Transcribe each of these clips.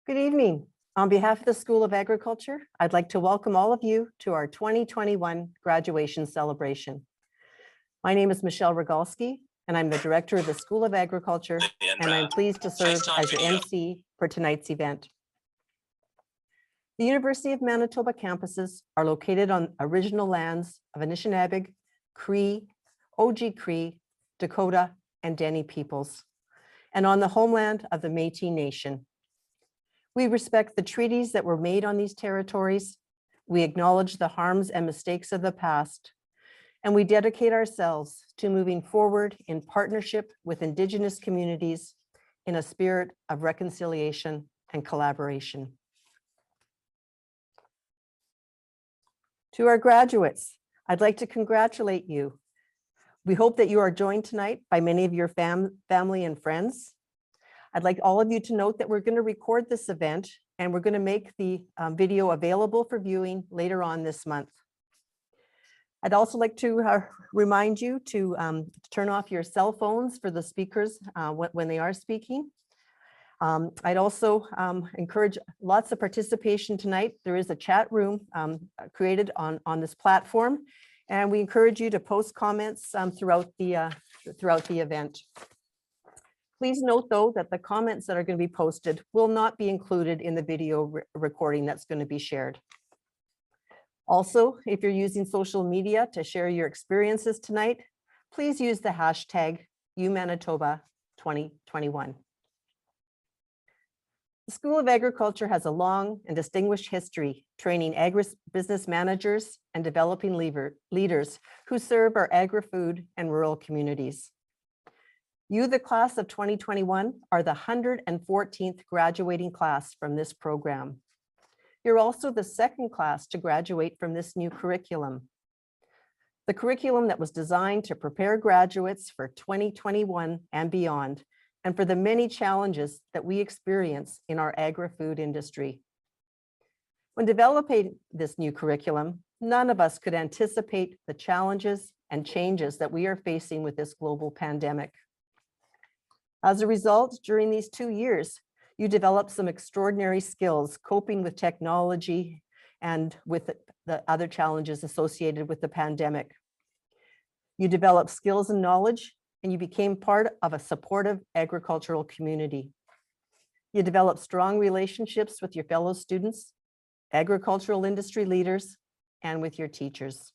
Good evening. On behalf of the School of Agriculture, I'd like to welcome all of you to our 2021 graduation celebration. My name is Michelle Rogalski, and I'm the director of the School of Agriculture, and I'm pleased to serve as your MC for tonight's event. The University of Manitoba campuses are located on original lands of Anishinaabe, Cree, Oji-Cree, Dakota, and Dene peoples, and on the homeland of the Métis Nation. We respect the treaties that were made on these territories. We acknowledge the harms and mistakes of the past, and we dedicate ourselves to moving forward in partnership with Indigenous communities in a spirit of reconciliation and collaboration. To our graduates, I'd like to congratulate you. We hope that you are joined tonight by many of your family and friends. I'd like all of you to note that we're going to record this event and we're going to make the video available for viewing later on this month. I'd also like to remind you to turn off your cell phones for the speakers when they are speaking. I'd also encourage lots of participation tonight. There is a chat room created on this platform, and we encourage you to post comments throughout the event. Please note, though, that the comments that are going to be posted will not be included in the video recording that's going to be shared. Also, if you're using social media to share your experiences tonight, please use the hashtag #UManitoba2021. The School of Agriculture has a long and distinguished history training agribusiness managers and developing leaders who serve our agri-food and rural communities. You, the class of 2021, are the 114th graduating class from this program. You're also the second class to graduate from this new curriculum. The curriculum that was designed to prepare graduates for 2021 and beyond, and for the many challenges that we experience in our agri-food industry. When developing this new curriculum, none of us could anticipate the challenges and changes that we are facing with this global pandemic. As a result, during these 2 years, you developed some extraordinary skills coping with technology and with the other challenges associated with the pandemic. You developed skills and knowledge, and you became part of a supportive agricultural community. You developed strong relationships with your fellow students, agricultural industry leaders, and with your teachers.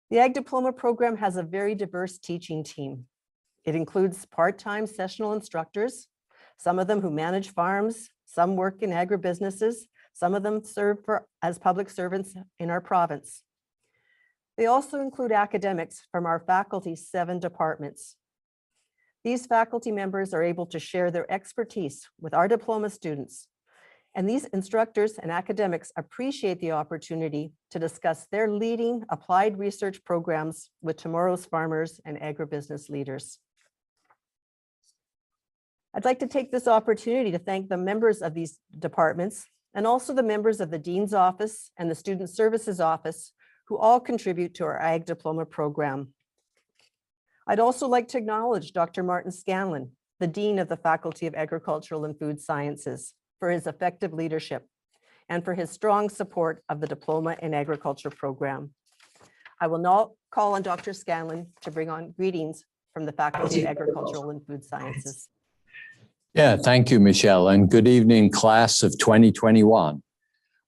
The Ag Diploma program has a very diverse teaching team. It includes part-time sessional instructors, some of them who manage farms, some work in agribusinesses, some of them serve as public servants in our province. They also include academics from our faculty's 7 departments. These faculty members are able to share their expertise with our diploma students, and these instructors and academics appreciate the opportunity to discuss their leading applied research programs with tomorrow's farmers and agribusiness leaders. I'd like to take this opportunity to thank the members of these departments and also the members of the Dean's Office and the Student Services Office who all contribute to our Ag Diploma program. I'd also like to acknowledge Dr. Martin Scanlon, the Dean of the Faculty of Agricultural and Food Sciences, for his effective leadership and for his strong support of the Diploma in Agriculture program. I will now call on Dr. Scanlon to bring on greetings from the Faculty of Agricultural and Food Sciences. Yeah, thank you, Michelle, and good evening, class of 2021.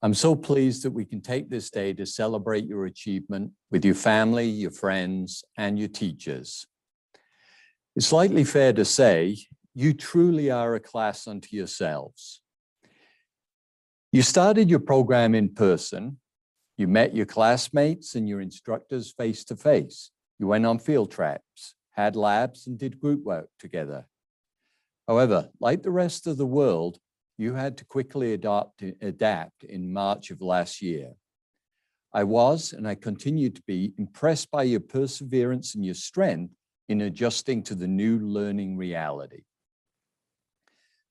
I'm so pleased that we can take this day to celebrate your achievement with your family, your friends, and your teachers. It's likely fair to say you truly are a class unto yourselves. You started your program in person. You met your classmates and your instructors face to face. You went on field trips, had labs, and did group work together. However, like the rest of the world, you had to quickly adapt in March of last year. I was, and I continue to be, impressed by your perseverance and your strength in adjusting to the new learning reality.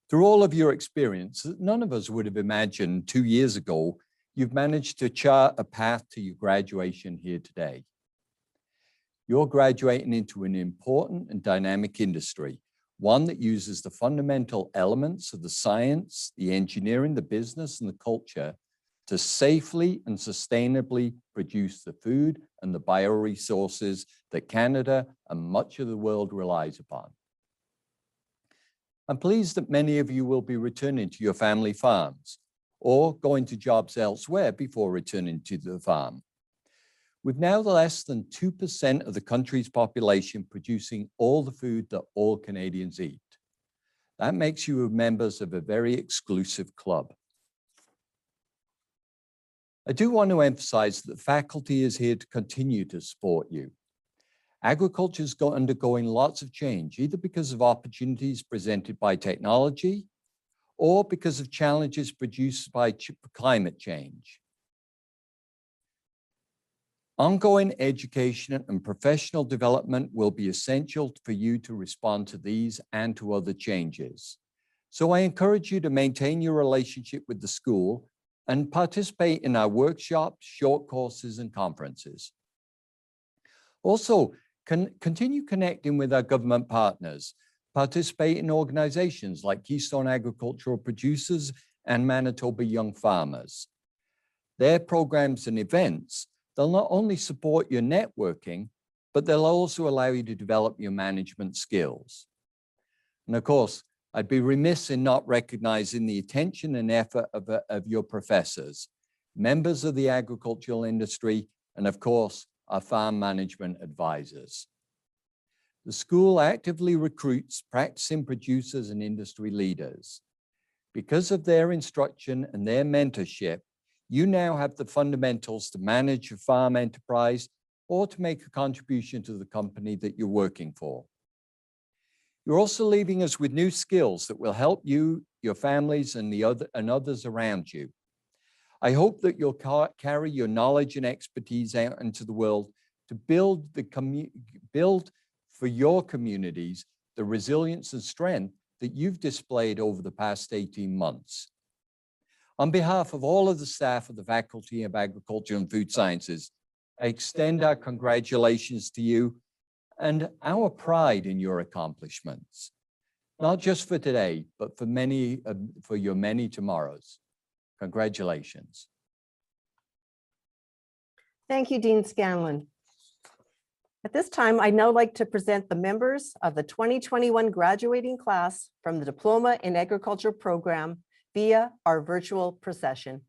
Through all of your experience, none of us would have imagined 2 years ago, you've managed to chart a path to your graduation here today. You're graduating into an important and dynamic industry, one that uses the fundamental elements of the science, the engineering, the business, and the culture to safely and sustainably produce the food and the bioresources that Canada and much of the world relies upon. I'm pleased that many of you will be returning to your family farms or going to jobs elsewhere before returning to the farm. With now less than 2% of the country's population producing all the food that all Canadians eat. That makes you members of a very exclusive club. I do want to emphasize that the faculty is here to continue to support you. Agriculture is undergoing lots of change, either because of opportunities presented by technology or because of challenges produced by climate change. Ongoing education and professional development will be essential for you to respond to these and to other changes. So I encourage you to maintain your relationship with the school and participate in our workshops, short courses, and conferences. Also, continue connecting with our government partners, participate in organizations like Keystone Agricultural Producers and Manitoba Young Farmers. Their programs and events, they'll not only support your networking, but they'll also allow you to develop your management skills. And of course, I'd be remiss in not recognizing the attention and effort of your professors, members of the agricultural industry, and of course, our farm management advisors. The school actively recruits practicing producers and industry leaders. Because of their instruction and their mentorship, you now have the fundamentals to manage a farm enterprise or to make a contribution to the company that you're working for. You're also leaving us with new skills that will help you, your families, and others around you. I hope that you'll carry your knowledge and expertise out into the world to build for your communities the resilience and strength that you've displayed over the past 18 months. On behalf of all of the staff of the Faculty of Agriculture and Food Sciences, I extend our congratulations to you and our pride in your accomplishments, not just for today, but for your many tomorrows. Congratulations. Thank you, Dean Scanlon. At this time, I'd now like to present the members of the 2021 graduating class from the Diploma in Agriculture program via our virtual procession.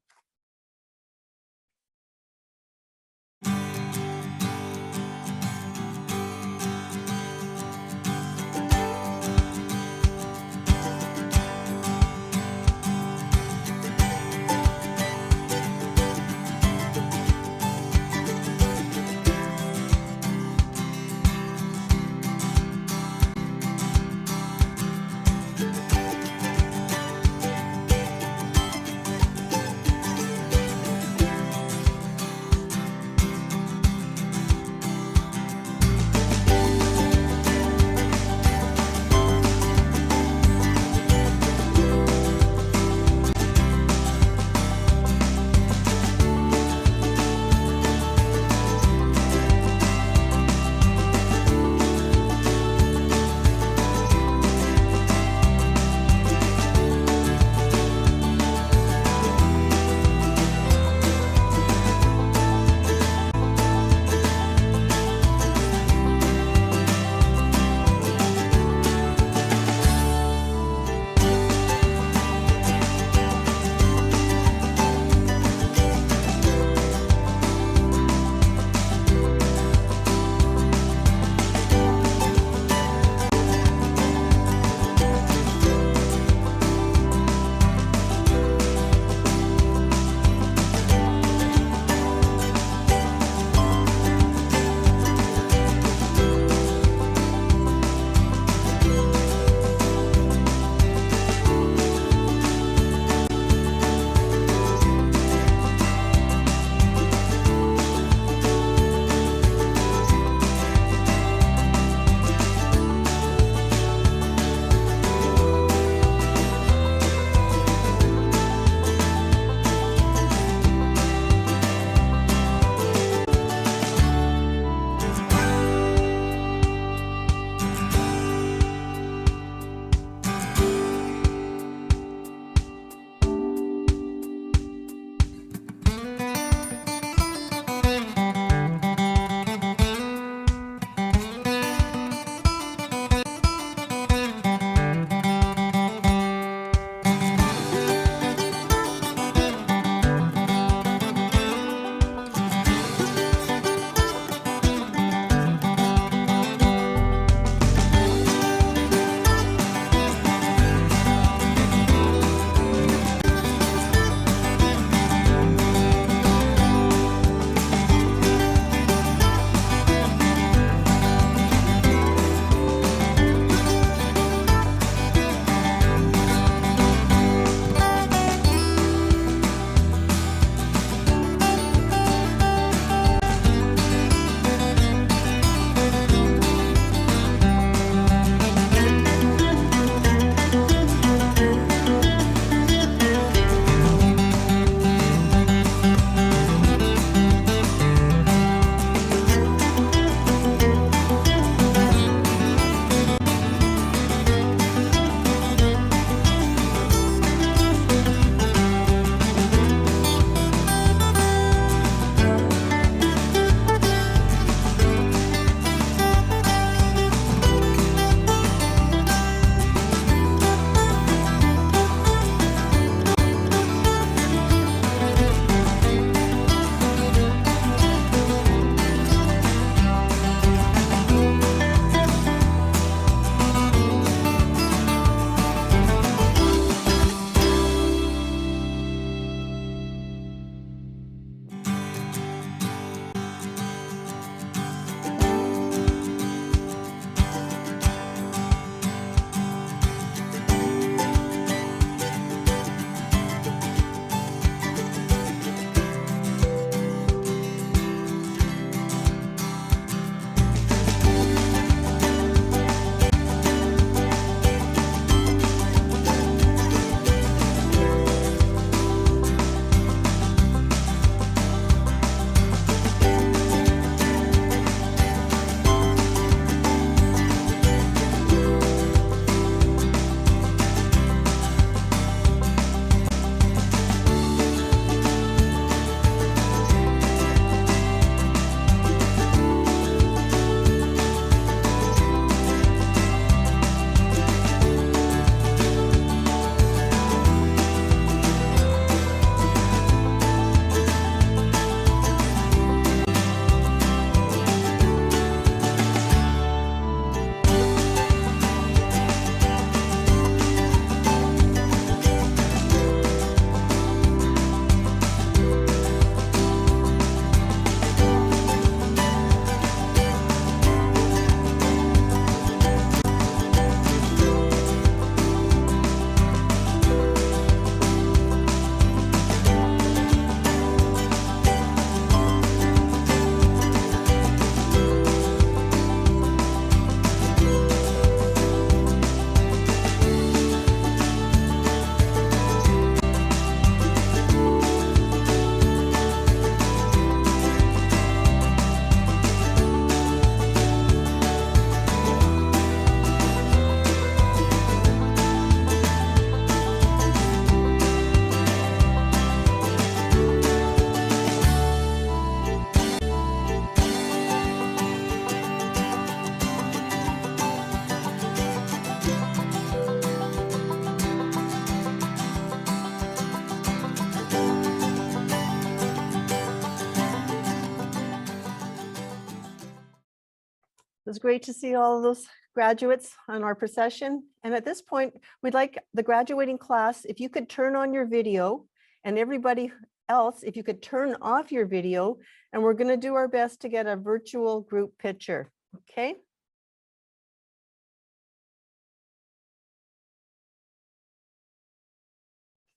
was great to see all of those graduates on our procession. And at this point, we'd like the graduating class, if you could turn on your video, and everybody else, if you could turn off your video, and we're going to do our best to get a virtual group picture. Okay.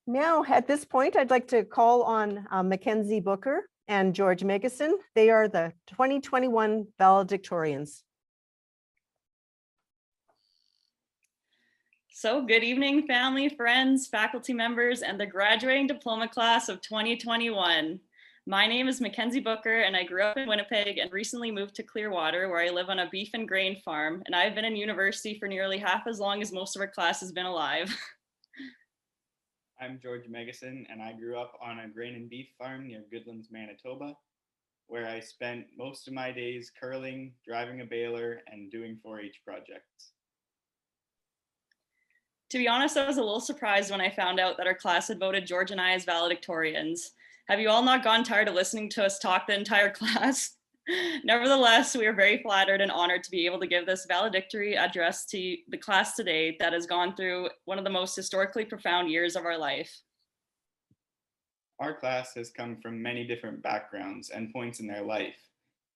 Now, at this point, I'd like to call on Mackenzie Booker and George Megason. They are the 2021 valedictorians. So good evening, family, friends, faculty members, and the graduating diploma class of 2021. My name is Mackenzie Booker, and I grew up in Winnipeg and recently moved to Clearwater, where I live on a beef and grain farm, and I've been in university for nearly half as long as most of our class has been alive. I'm George Megason, and I grew up on a grain and beef farm near Goodlands, Manitoba, where I spent most of my days curling, driving a baler, and doing 4-H projects. To be honest, I was a little surprised when I found out that our class had voted George and I as valedictorians. Have you all not gotten tired of listening to us talk the entire class? Nevertheless, we are very flattered and honored to be able to give this valedictory address to the class today that has gone through one of the most historically profound years of our life. Our class has come from many different backgrounds and points in their life.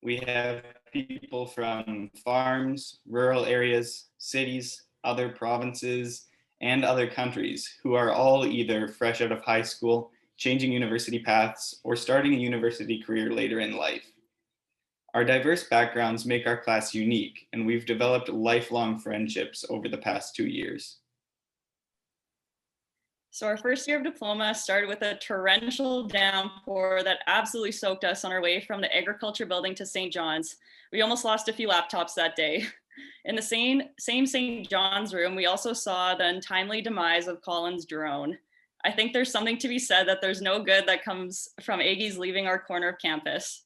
We have people from farms, rural areas, cities, other provinces, and other countries who are all either fresh out of high school, changing university paths, or starting a university career later in life. Our diverse backgrounds make our class unique, and we've developed lifelong friendships over the past 2 years. So our first year of diploma started with a torrential downpour that absolutely soaked us on our way from the agriculture building to St. John's. We almost lost a few laptops that day. In the same St. John's room, we also saw the untimely demise of Colin's drone. I think there's something to be said that there's no good that comes from Aggies leaving our corner of campus.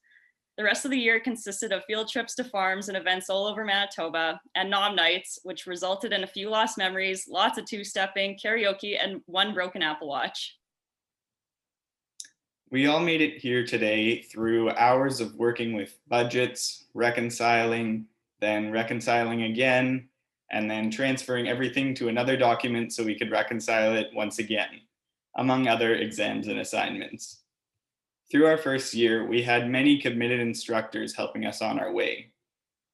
The rest of the year consisted of field trips to farms and events all over Manitoba, and nom nights, which resulted in a few lost memories, lots of two-stepping, karaoke, and one broken Apple Watch. We all made it here today through hours of working with budgets, reconciling, then reconciling again, and then transferring everything to another document so we could reconcile it once again, among other exams and assignments. Through our first year, we had many committed instructors helping us on our way.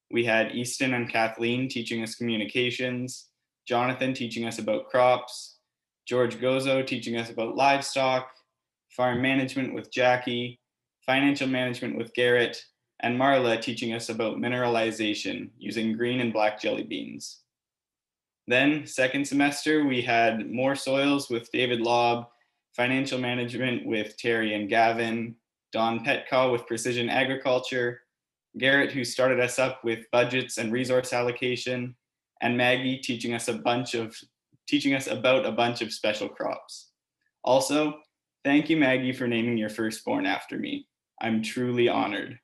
We had Easton and Kathleen teaching us communications, Jonathan teaching us about crops, George Gozo teaching us about livestock, farm management with Jacki, financial management with Garrett, and Marla teaching us about mineralization using green and black jelly beans. Then, second semester, we had more soils with David Lobb, financial management with Terry and Gavin, Don Petcaw with precision agriculture, Garrett, who started us up with budgets and resource allocation, and Maggie teaching us about a bunch of special crops. Also, thank you, Maggie, for naming your firstborn after me. I'm truly honored.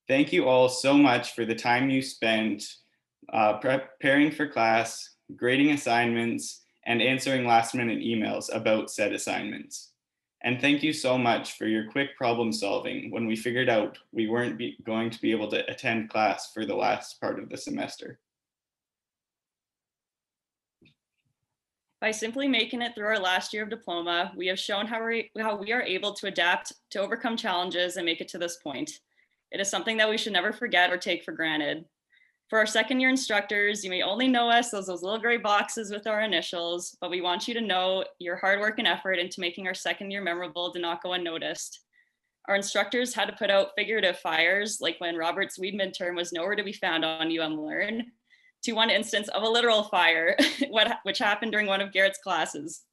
Thank you all so much for the time you spent preparing for class, grading assignments, and answering last-minute emails about said assignments. And thank you so much for your quick problem solving when we figured out we weren't going to be able to attend class for the last part of the semester. By simply making it through our last year of diploma, we have shown how we are able to adapt, to overcome challenges, and make it to this point. It is something that we should never forget or take for granted. For our second year instructors, you may only know us as those little gray boxes with our initials, but we want you to know your hard work and effort into making our second year memorable did not go unnoticed. Our instructors had to put out figurative fires, like when Robert's weed midterm was nowhere to be found on Learn, to one instance of a literal fire, which happened during one of Garrett's classes.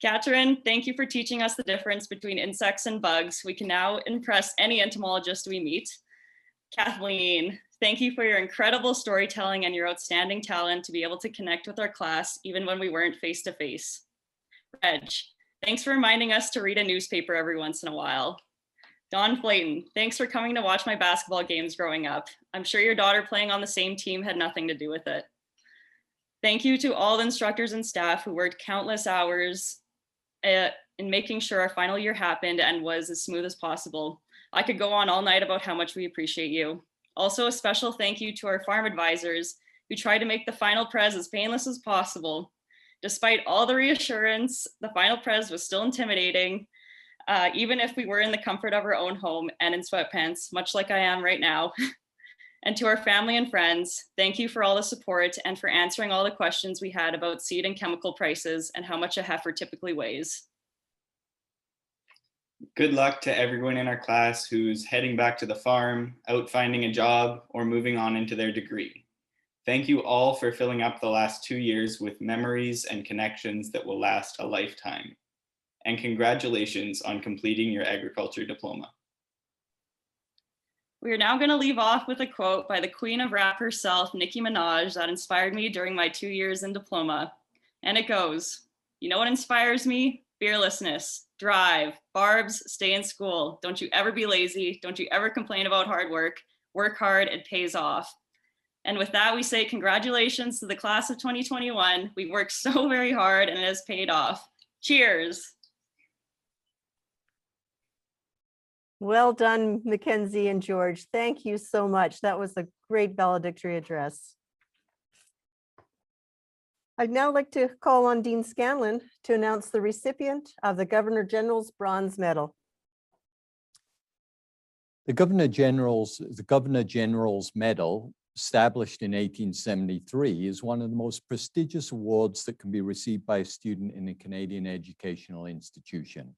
Catherine, thank you for teaching us the difference between insects and bugs. We can now impress any entomologist we meet. Kathleen, thank you for your incredible storytelling and your outstanding talent to be able to connect with our class, even when we weren't face-to-face. Reg, thanks for reminding us to read a newspaper every once in a while. Don Flayton, thanks for coming to watch my basketball games growing up. I'm sure your daughter playing on the same team had nothing to do with it. Thank you to all the instructors and staff who worked countless hours in making sure our final year happened and was as smooth as possible. I could go on all night about how much we appreciate you. Also, a special thank you to our farm advisors who tried to make the final prez as painless as possible. Despite all the reassurance, the final prez was still intimidating, even if we were in the comfort of our own home and in sweatpants, much like I am right now. And to our family and friends, thank you for all the support and for answering all the questions we had about seed and chemical prices and how much a heifer typically weighs. Good luck to everyone in our class who's heading back to the farm, out finding a job, or moving on into their degree. Thank you all for filling up the last 2 years with memories and connections that will last a lifetime. And congratulations on completing your agriculture diploma. We are now going to leave off with a quote by the queen of rap herself, Nicki Minaj, that inspired me during my 2 years in diploma. And it goes, "You know what inspires me? Fearlessness, drive, Barbs, stay in school. Don't you ever be lazy. Don't you ever complain about hard work. Work hard, it pays off." And with that, we say congratulations to the class of 2021. We worked so very hard and it has paid off. Cheers. Well done, Mackenzie and George. Thank you so much. That was a great valedictory address. I'd now like to call on Dean Scanlon to announce the recipient of the Governor General's Bronze Medal. The Governor General's Medal, established in 1873, is one of the most prestigious awards that can be received by a student in a Canadian educational institution.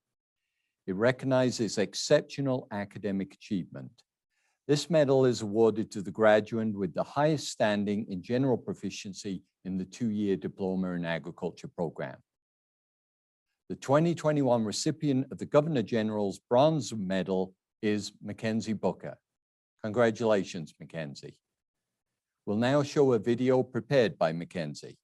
It recognizes exceptional academic achievement. This medal is awarded to the graduate with the highest standing in general proficiency in the 2-year Diploma in Agriculture program. The 2021 recipient of the Governor General's Bronze Medal is Mackenzie Booker. Congratulations, Mackenzie. We'll now show a video prepared by Mackenzie.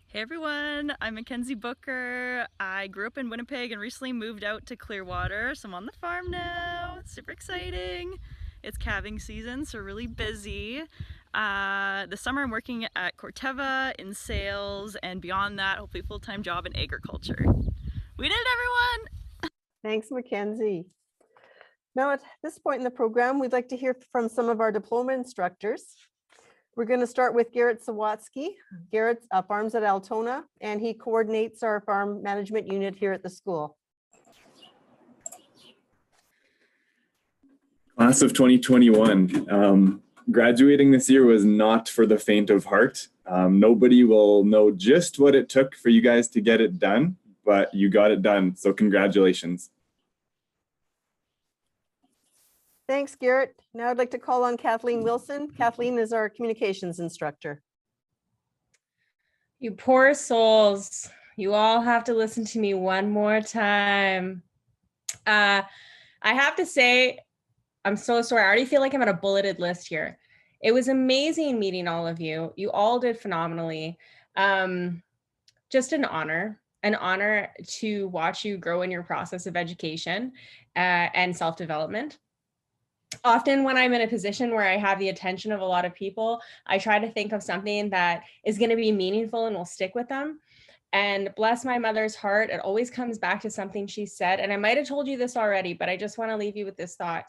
Hey everyone, I'm Mackenzie Booker. I grew up in Winnipeg and recently moved out to Clearwater, so I'm on the farm now. It's super exciting. It's calving season, so really busy. This summer I'm working at Corteva in sales, and beyond that, hopefully full-time job in agriculture. We did it, everyone! Thanks, Mackenzie. Now at this point in the program, we'd like to hear from some of our diploma instructors. We're going to start with Garrett Sawatsky. Garrett farms at Altona, and he coordinates our farm management unit here at the school. Class of 2021. Graduating this year was not for the faint of heart. Nobody will know just what it took for you guys to get it done, but you got it done, so congratulations. Thanks, Garrett. Now I'd like to call on Kathleen Wilson. Kathleen is our communications instructor. You poor souls. You all have to listen to me one more time. I have to say, I'm so sorry. I already feel like I'm on a bulleted list here. It was amazing meeting all of you. You all did phenomenally. Just an honor to watch you grow in your process of education and self-development. Often when I'm in a position where I have the attention of a lot of people, I try to think of something that is going to be meaningful and will stick with them. And bless my mother's heart, it always comes back to something she said. And I might have told you this already, but I just want to leave you with this thought.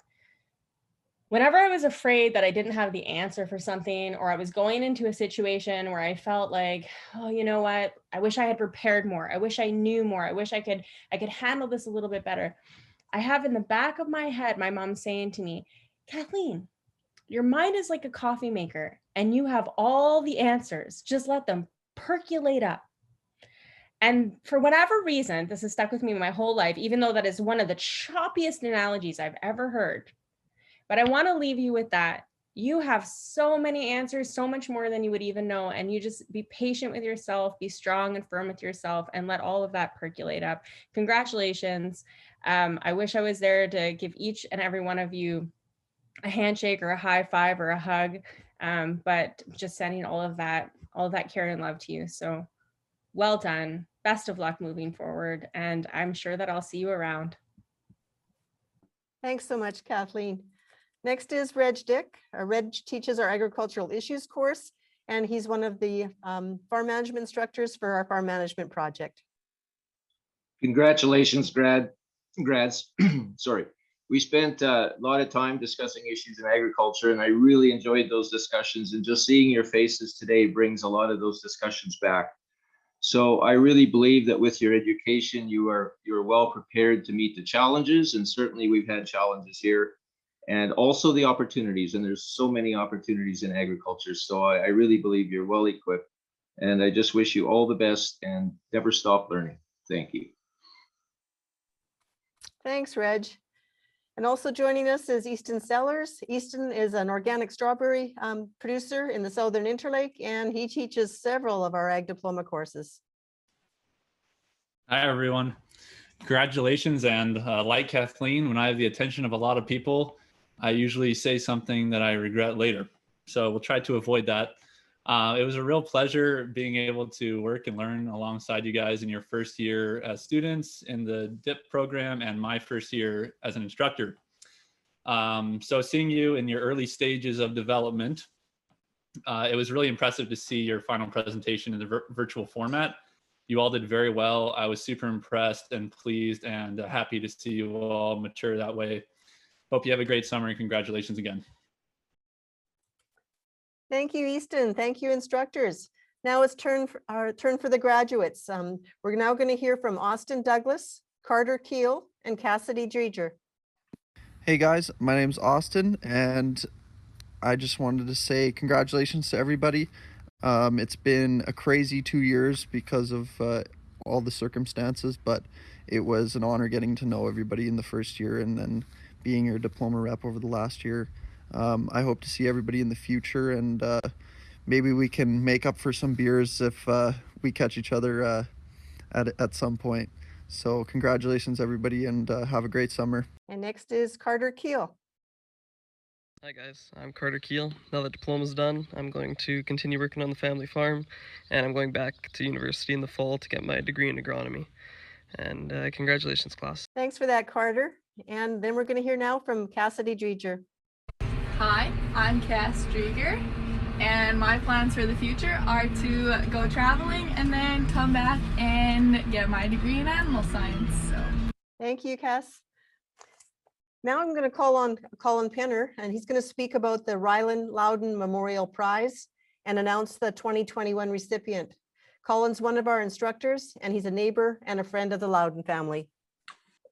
Whenever I was afraid that I didn't have the answer for something, or I was going into a situation where I felt like, oh, you know what, I wish I had prepared more. I wish I knew more. I wish I could handle this a little bit better. I have in the back of my head, my mom saying to me, Kathleen, your mind is like a coffee maker and you have all the answers. Just let them percolate up. And for whatever reason, this has stuck with me my whole life, even though that is one of the choppiest analogies I've ever heard. But I want to leave you with that. You have so many answers, so much more than you would even know. And you just be patient with yourself, be strong and firm with yourself, and let all of that percolate up. Congratulations. I wish I was there to give each and every one of you a handshake or a high five or a hug, but just sending all of that care and love to you. So well done. Best of luck moving forward. And I'm sure that I'll see you around. Thanks so much, Kathleen. Next is Reg Dick. Reg teaches our agricultural issues course, and he's one of the farm management instructors for our farm management project. Congratulations, grads. Sorry. We spent a lot of time discussing issues in agriculture, and I really enjoyed those discussions, and just seeing your faces today brings a lot of those discussions back. So I really believe that with your education, you're well prepared to meet the challenges, and certainly we've had challenges here, and also the opportunities, and there's so many opportunities in agriculture. So I really believe you're well equipped, and I just wish you all the best and never stop learning. Thank you. Thanks, Reg. And also joining us is Easton Sellers. Easton is an organic strawberry producer in the Southern Interlake, and he teaches several of our Ag Diploma courses. Hi, everyone. Congratulations. And like Kathleen, when I have the attention of a lot of people, I usually say something that I regret later. So we'll try to avoid that. It was a real pleasure being able to work and learn alongside you guys in your first year as students in the DIP program and my first year as an instructor. So seeing you in your early stages of development, it was really impressive to see your final presentation in the virtual format. You all did very well. I was super impressed and pleased and happy to see you all mature that way. Hope you have a great summer and congratulations again. Thank you, Easton. Thank you, instructors. Now it's our turn for the graduates. We're now going to hear from Austin Douglas, Carter Keel, and Cassidy Dredger. Hey guys, my name's Austin, and I just wanted to say congratulations to everybody. It's been a crazy 2 years because of all the circumstances, but it was an honor getting to know everybody in the first year and then being your diploma rep over the last year. I hope to see everybody in the future, and maybe we can make up for some beers if we catch each other at some point. So congratulations, everybody, and have a great summer. And next is Carter Keel. Hi guys, I'm Carter Keel. Now that diploma's done, I'm going to continue working on the family farm, and I'm going back to university in the fall to get my degree in agronomy. And congratulations, class. Thanks for that, Carter. And then we're going to hear now from Cassidy Dredger. Hi, I'm Cass Dredger, and my plans for the future are to go traveling and then come back and get my degree in animal science. So, thank you, Cass. Now I'm going to call on Colin Penner, and he's going to speak about the Rylan Loudoun Memorial Prize and announce the 2021 recipient. Colin's one of our instructors, and he's a neighbor and a friend of the Loudoun family.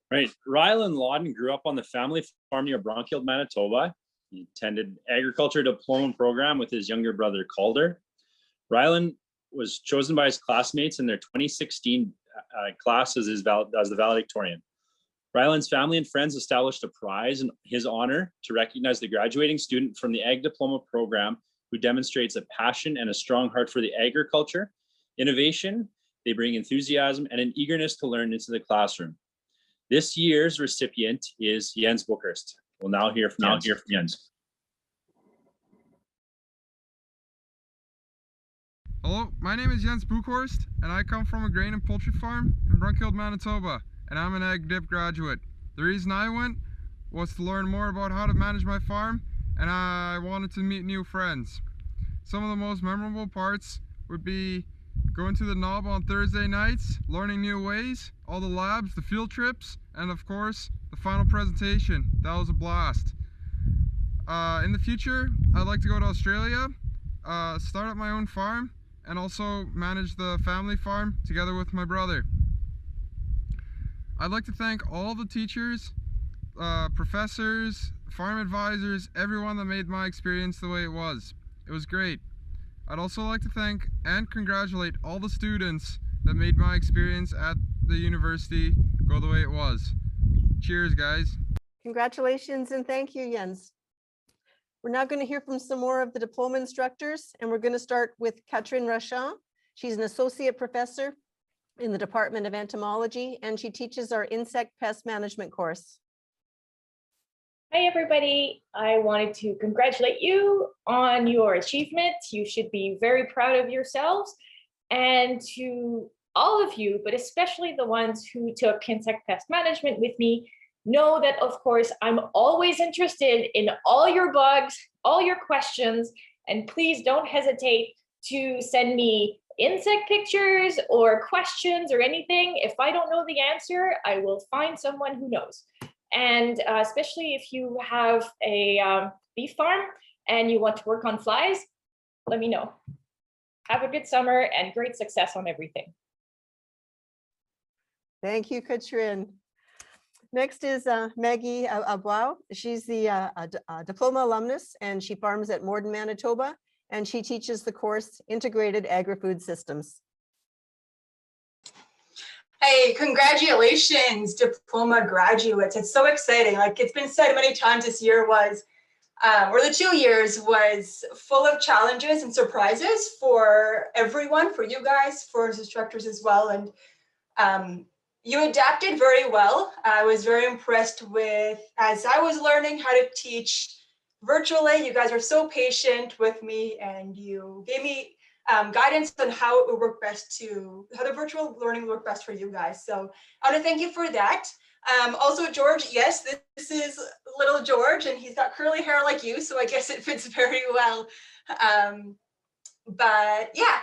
Right. Rylan Loudoun grew up on the family farm near Bronchild, Manitoba. He attended agriculture diploma program with his younger brother Calder. Rylan was chosen by his classmates in their 2016 class as the valedictorian. Rylan's family and friends established a prize in his honor to recognize the graduating student from the Ag Diploma program who demonstrates a passion and a strong heart for the agriculture, innovation. They bring enthusiasm and an eagerness to learn into the classroom. This year's recipient is Jens Buckhurst. We'll now hear from Jens. Hello, my name is Jens Buckhurst, and I come from a grain and poultry farm in Brunkild, Manitoba, and I'm an Ag Dip graduate. The reason I went was to learn more about how to manage my farm, and I wanted to meet new friends. Some of the most memorable parts would be going to the knob on Thursday nights, learning new ways, all the labs, the field trips, and of course, the final presentation. That was a blast. In the future, I'd like to go to Australia, start up my own farm, and also manage the family farm together with my brother. I'd like to thank all the teachers, professors, farm advisors, everyone that made my experience the way it was. It was great. I'd also like to thank and congratulate all the students that made my experience at the university go the way it was. Cheers, guys. Congratulations and thank you, Jens. We're now going to hear from some more of the diploma instructors, and we're going to start with Kaitlyn Rusha. She's an associate professor in the Department of Entomology, and she teaches our insect pest management course. Hi, everybody. I wanted to congratulate you on your achievement. You should be very proud of yourselves. And to all of you, but especially the ones who took insect pest management with me, know that, of course, I'm always interested in all your bugs, all your questions, and please don't hesitate to send me insect pictures or questions or anything. If I don't know the answer, I will find someone who knows. And especially if you have a beef farm and you want to work on flies, let me know. Have a good summer and great success on everything. Thank you, Katrin. Next is Maggie Abwao. She's the diploma alumnus and she farms at Morden, Manitoba, and she teaches the course Integrated Agri-Food Systems. Hey, congratulations, diploma graduates. It's so exciting. Like it's been said many times, this year was, or the 2 years was full of challenges and surprises for everyone, for you guys, for us instructors as well. And you adapted very well. I was very impressed with, as I was learning how to teach virtually, you guys are so patient with me and you gave me guidance on how it would work best how the virtual learning would work best for you guys. So I want to thank you for that. Also, George, yes, this is little George and he's got curly hair like you, so I guess it fits very well. But yeah,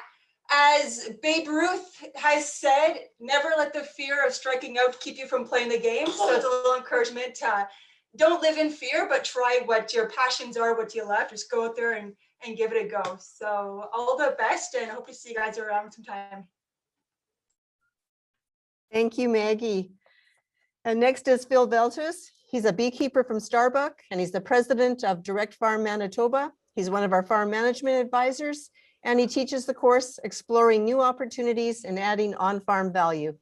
as Babe Ruth has said, never let the fear of striking out keep you from playing the game. So it's a little encouragement. Don't live in fear, but try what your passions are, what you love. Just go out there and give it a go. So all the best and I hope to see you guys around sometime. Thank you, Maggie. And next is Phil Beltos. He's a beekeeper from Starbuck and he's the president of Direct Farm Manitoba. He's one of our farm management advisors and he teaches the course Exploring New Opportunities and Adding On-Farm Value.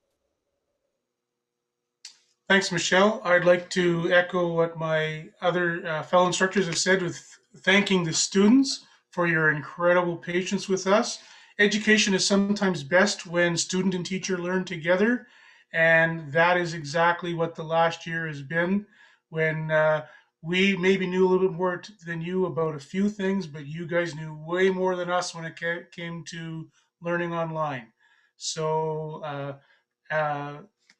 Thanks, Michelle. I'd like to echo what my other fellow instructors have said with thanking the students for your incredible patience with us. Education is sometimes best when student and teacher learn together, and that is exactly what the last year has been, when we maybe knew a little bit more than you about a few things, but you guys knew way more than us when it came to learning online. So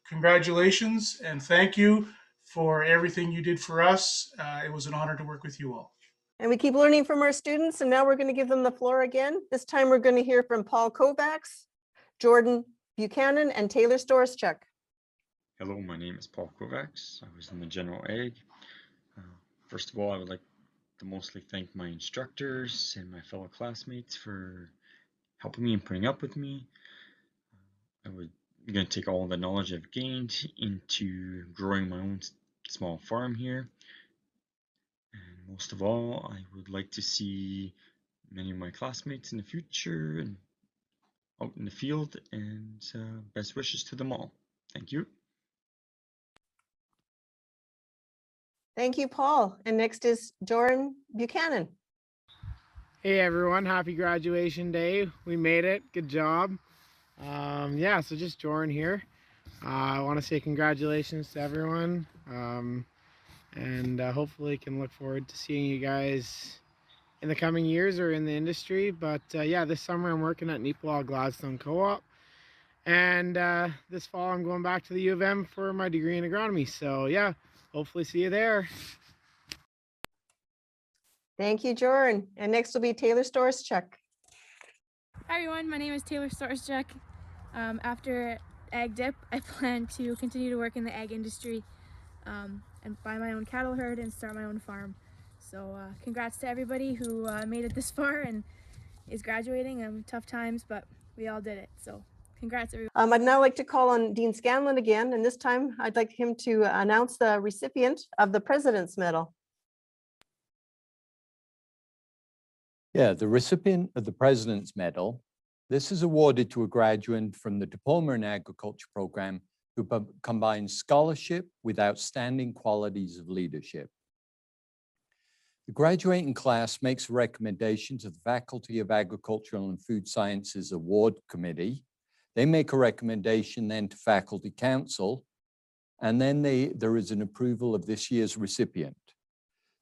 congratulations and thank you for everything you did for us. It was an honor to work with you all. And we keep learning from our students, and now we're going to give them the floor again. This time we're going to hear from Paul Kovacs, Jordan Buchanan, and Taylor Storschach. Hello, my name is Paul Kovacs. I was in the General Ag. First of all, I would like to mostly thank my instructors and my fellow classmates for helping me and putting up with me. I'm going to take all the knowledge I've gained into growing my own small farm here. And most of all, I would like to see many of my classmates in the future and out in the field, and best wishes to them all. Thank you. Thank you, Paul. And next is Jordan Buchanan. Hey everyone, happy graduation day. We made it, good job. Yeah, so just Jordan here. I want to say congratulations to everyone. And hopefully can look forward to seeing you guys in the coming years or in the industry. But yeah, this summer I'm working at Neepawa Gladstone Co-op. And this fall I'm going back to the U of M for my degree in agronomy. So yeah, hopefully see you there. Thank you, Jordan. And next will be Taylor Storschach. Hi everyone, my name is Taylor Storschach. After Ag Dip, I plan to continue to work in the ag industry and buy my own cattle herd and start my own farm. So congrats to everybody who made it this far and is graduating. Tough times, but we all did it. So congrats everyone. I'd now like to call on Dean Scanlon again, and this time I'd like him to announce the recipient of the President's Medal. Yeah, the recipient of the President's Medal. This is awarded to a graduate from the Diploma in Agriculture program who combines scholarship with outstanding qualities of leadership. The graduating class makes a recommendation to the Faculty of Agricultural and Food Sciences Award Committee. They make a recommendation then to Faculty Council, and then there is an approval of this year's recipient.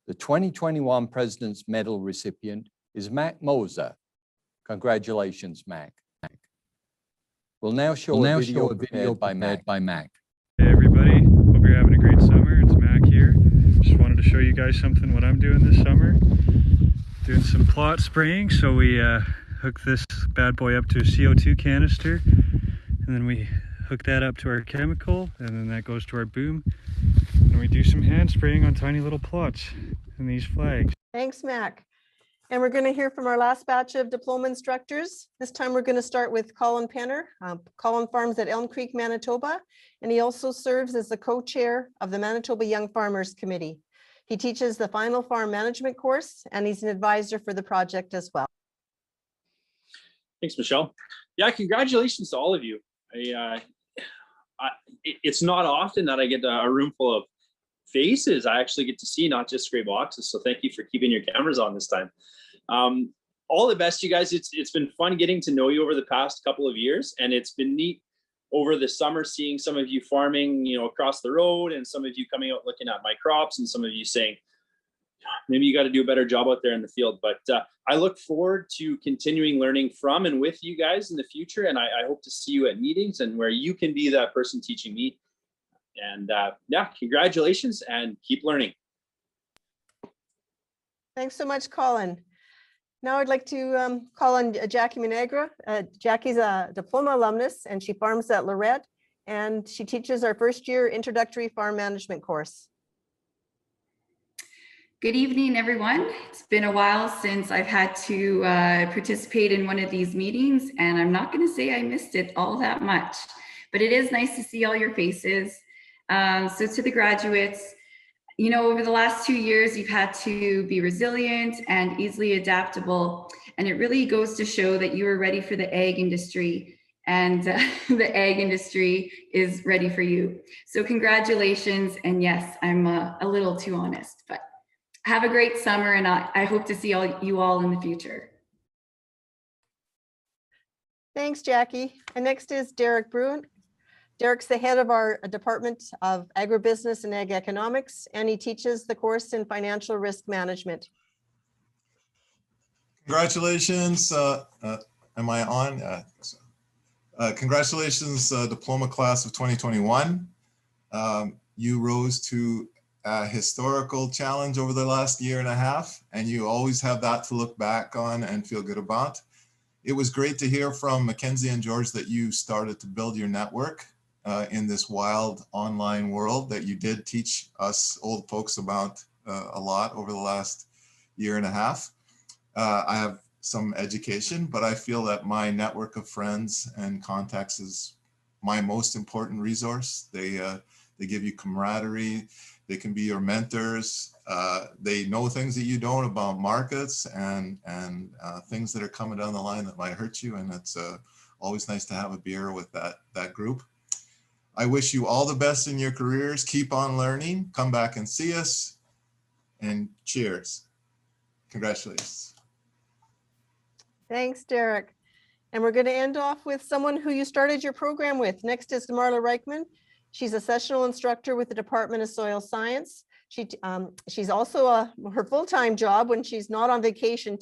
The 2021 President's Medal recipient is Mac Moser. Congratulations, Mac. We'll now show a video prepared by Mac. Hey everybody, hope you're having a great summer. It's Mac here. Just wanted to show you guys something what I'm doing this summer. Doing some plot spraying, so we hook this bad boy up to a CO2 canister, and then we hook that up to our chemical, and then that goes to our boom. And and we do some hand spraying on tiny little plots in these flags. Thanks, Mac. And we're going to hear from our last batch of diploma instructors. This time we're going to start with Colin Penner. Colin farms at Elm Creek, Manitoba, and he also serves as the co-chair of the Manitoba Young Farmers Committee. He teaches the final farm management course, and he's an advisor for the project as well. Thanks, Michelle. Yeah, congratulations to all of you. It's not often that I get a room full of faces I actually get to see, not just gray boxes. So thank you for keeping your cameras on this time. All the best, you guys. It's been fun getting to know you over the past couple of years, and it's been neat over the summer seeing some of you farming, across the road, and some of you coming out looking at my crops, and some of you saying, maybe you got to do a better job out there in the field. But I look forward to continuing learning from and with you guys in the future. And I hope to see you at meetings and where you can be that person teaching me. And yeah, congratulations and keep learning. Thanks so much, Colin. Now I'd like to call on Jacki Minegra. Jacki's a diploma alumnus and she farms at Lorette, and she teaches our first year introductory farm management course. Good evening, everyone. It's been a while since I've had to participate in one of these meetings, and I'm not going to say I missed it all that much, but it is nice to see all your faces. So to the graduates, over the last 2 years, you've had to be resilient and easily adaptable, and it really goes to show that you are ready for the ag industry, and the ag industry is ready for you. So congratulations, and yes, I'm a little too honest, but have a great summer, and I hope to see you all in the future. Thanks, Jacki. And next is Derek Bruin. Derek's the head of our Department of Agribusiness and Ag Economics, and he teaches the course in financial risk management. Congratulations. Am I on? I think so. Congratulations, diploma class of 2021. You rose to a historical challenge over the last year and a half, and you always have that to look back on and feel good about. It was great to hear from Mackenzie and George that you started to build your network in this wild online world that you did teach us old folks about a lot over the last year and a half. I have some education, but I feel that my network of friends and contacts is my most important resource. They give you camaraderie. They can be your mentors. They know things that you don't about markets and things that are coming down the line that might hurt you. And it's always nice to have a beer with that group. I wish you all the best in your careers. Keep on learning. Come back and see us. And cheers. Congratulations. Thanks, Derek. And we're going to end off with someone who you started your program with. Next is Marla Reichman. She's a sessional instructor with the Department of Soil Science. She's also her full-time job when she's not on vacation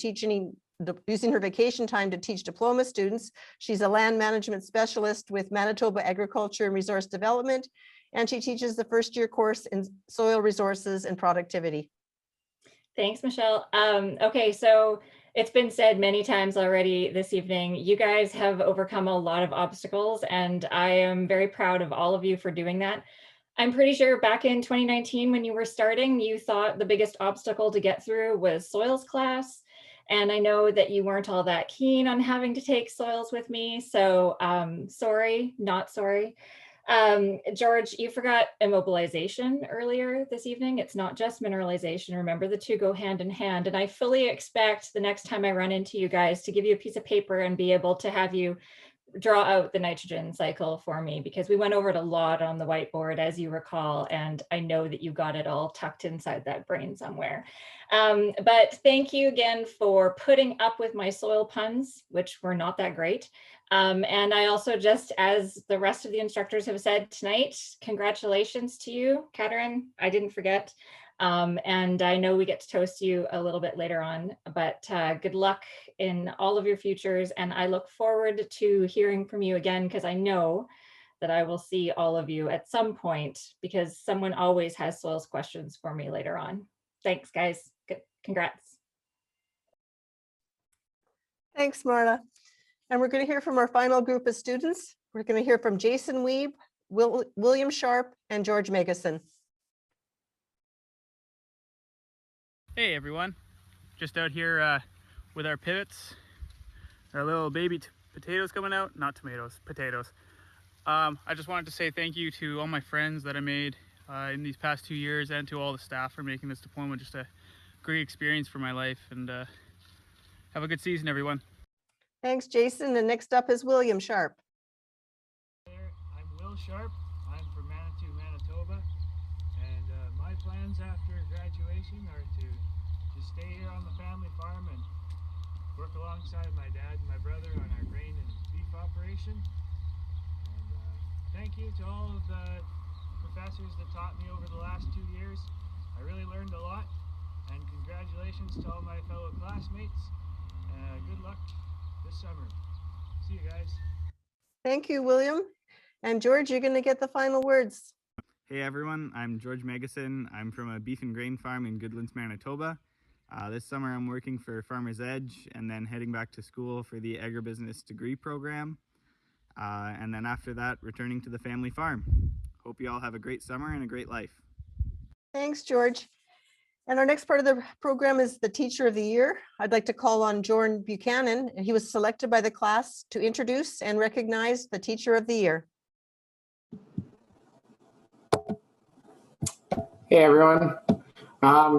using her vacation time to teach diploma students. She's a land management specialist with Manitoba Agriculture and Resource Development, and she teaches the first year course in soil resources and productivity. Thanks, Michelle. Okay, so it's been said many times already this evening, you guys have overcome a lot of obstacles, and I am very proud of all of you for doing that. I'm pretty sure back in 2019, when you were starting, you thought the biggest obstacle to get through was soils class. And I know that you weren't all that keen on having to take soils with me. So sorry, not sorry. George, you forgot immobilization earlier this evening. It's not just mineralization. Remember, the two go hand in hand. And I fully expect the next time I run into you guys to give you a piece of paper and be able to have you draw out the nitrogen cycle for me, because we went over it a lot on the whiteboard, as you recall, and I know that you got it all tucked inside that brain somewhere. But thank you again for putting up with my soil puns, which were not that great. And I also, just as the rest of the instructors have said tonight, congratulations to you, Kaitlyn. I didn't forget. And I know we get to toast you a little bit later on, but good luck in all of your futures. And I look forward to hearing from you again, because I know that I will see all of you at some point, because someone always has soils questions for me later on. Thanks, guys. Good. Congrats. Thanks, Marla. And we're going to hear from our final group of students. We're going to hear from Jason Weeb, William Sharp, and George Megason. Hey everyone, just out here with our pivots, our little baby potatoes coming out, not tomatoes, potatoes. I just wanted to say thank you to all my friends that I made in these past 2 years and to all the staff for making this diploma just a great experience for my life, and have a good season everyone. Thanks, Jason. And next up is William Sharp. I'm Will Sharp. I'm from Manitou, Manitoba, and my plans after graduation are to stay here on the family farm and work alongside my dad and my brother on our grain and beef operation. And thank you to all of the professors that taught me over the last 2 years. I really learned a lot, and congratulations to all my fellow classmates. Good luck this summer. See you guys. Thank you, William. And George, you're going to get the final words. Hey everyone, I'm George Magison. I'm from a beef and grain farm in Goodlands, Manitoba. This summer I'm working for Farmer's Edge and then heading back to school for the agribusiness degree program. And then after that, returning to the family farm. Hope you all have a great summer and a great life. Thanks, George. And our next part of the program is the Teacher of the Year. I'd like to call on Jordan Buchanan. He was selected by the class to introduce and recognize the Teacher of the Year. Hey everyone.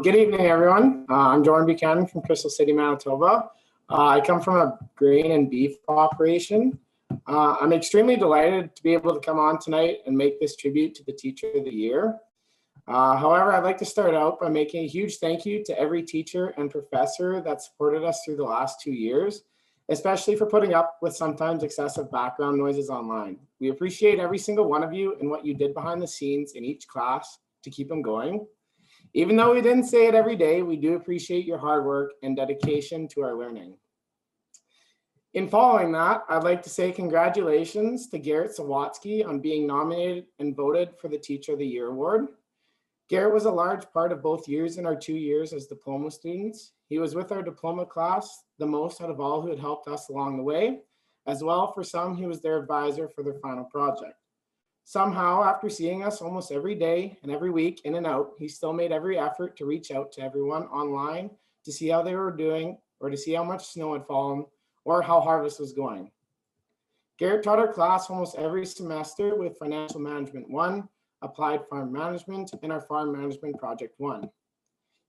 Good evening, everyone. I'm Jordan Buchanan from Crystal City, Manitoba. I come from a grain and beef operation. I'm extremely delighted to be able to come on tonight and make this tribute to the Teacher of the Year. However, I'd like to start out by making a huge thank you to every teacher and professor that supported us through the last 2 years, especially for putting up with sometimes excessive background noises online. We appreciate every single one of you and what you did behind the scenes in each class to keep them going. Even though we didn't say it every day, we do appreciate your hard work and dedication to our learning. In following that, I'd like to say congratulations to Garrett Sawatsky on being nominated and voted for the Teacher of the Year award. Garrett was a large part of both years in our 2 years as diploma students. He was with our diploma class the most out of all who had helped us along the way. As well, for some, he was their advisor for their final project. Somehow, after seeing us almost every day and every week in and out, he still made every effort to reach out to everyone online to see how they were doing or to see how much snow had fallen or how harvest was going. Garrett taught our class almost every semester with Financial Management 1, Applied Farm Management, and our Farm Management Project 1.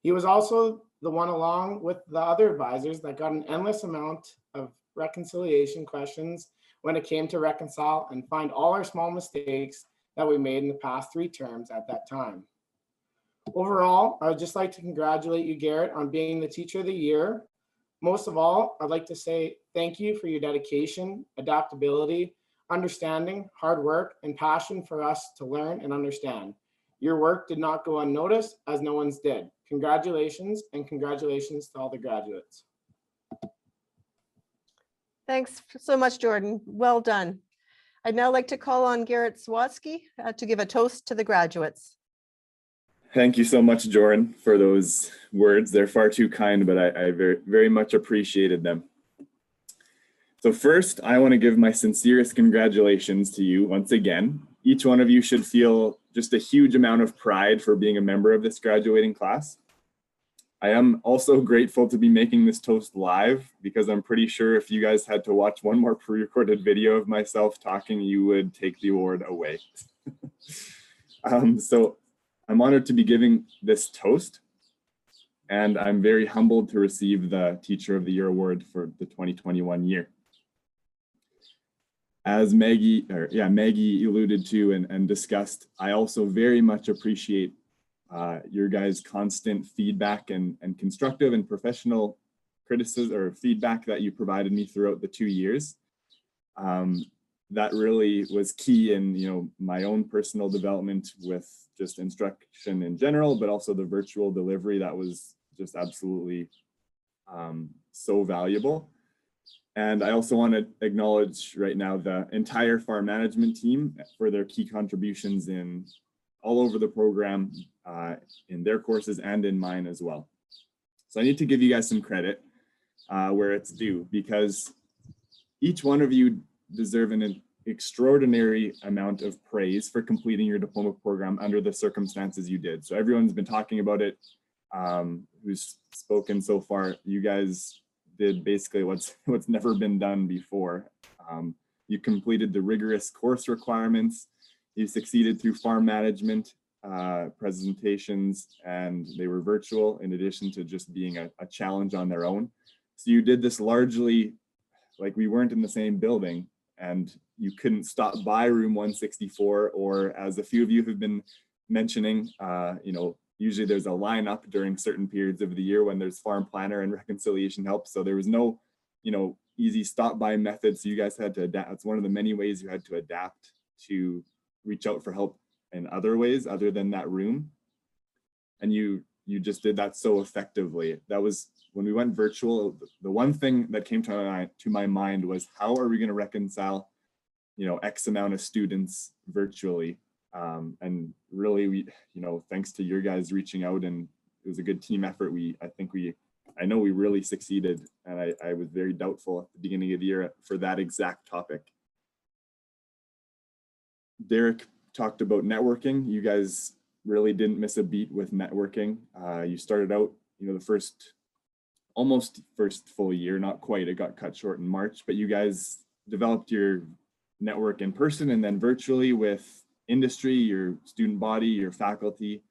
He was also the one, along with the other advisors, that got an endless amount of reconciliation questions when it came to reconcile and find all our small mistakes that we made in the past 3 terms at that time. Overall, I would just like to congratulate you, Garrett, on being the Teacher of the Year. Most of all, I'd like to say thank you for your dedication, adaptability, understanding, hard work, and passion for us to learn and understand. Your work did not go unnoticed, as no one's did. Congratulations, and congratulations to all the graduates. Thanks so much, Jordan. Well done. I'd now like to call on Garrett Sawatsky to give a toast to the graduates. Thank you so much, Jordan, for those words. They're far too kind, but I very, very much appreciated them. So first, I want to give my sincerest congratulations to you once again. Each one of you should feel just a huge amount of pride for being a member of this graduating class. I am also grateful to be making this toast live, because I'm pretty sure if you guys had to watch one more pre-recorded video of myself talking, you would take the award away. So I'm honored to be giving this toast, and I'm very humbled to receive the Teacher of the Year award for the 2021 year. As Maggie alluded to and discussed, I also very much appreciate your guys' constant feedback and constructive and professional criticism or feedback that you provided me throughout the 2 years. That really was key in my own personal development with just instruction in general, but also the virtual delivery that was just absolutely so valuable. And I also want to acknowledge right now the entire farm management team for their key contributions in all over the program, in their courses and in mine as well. So I need to give you guys some credit where it's due, because each one of you deserve an extraordinary amount of praise for completing your diploma program under the circumstances you did. So everyone's been talking about it who's spoken so far, you guys did basically what's never been done before. You completed the rigorous course requirements. You succeeded through farm management presentations, and they were virtual in addition to just being a challenge on their own. So you did this largely like we weren't in the same building, and you couldn't stop by room 164, or as a few of you have been mentioning, you know, usually there's a lineup during certain periods of the year when there's farm planner and reconciliation help. So there was no, you know, easy stop by method. So you guys had to adapt. It's one of the many ways you had to adapt to reach out for help in other ways other than that room. And you just did that so effectively. That was when we went virtual. The one thing that came to my mind was, how are we going to reconcile, you know, X amount of students virtually? And really, you know, thanks to your guys reaching out, and it was a good team effort. I know we really succeeded, and I was very doubtful at the beginning of the year for that exact topic. Derek talked about networking. You guys really didn't miss a beat with networking. You started out, you know, the almost first full year, not quite, it got cut short in March, but you guys developed your network in person and then virtually with industry, your student body, your faculty.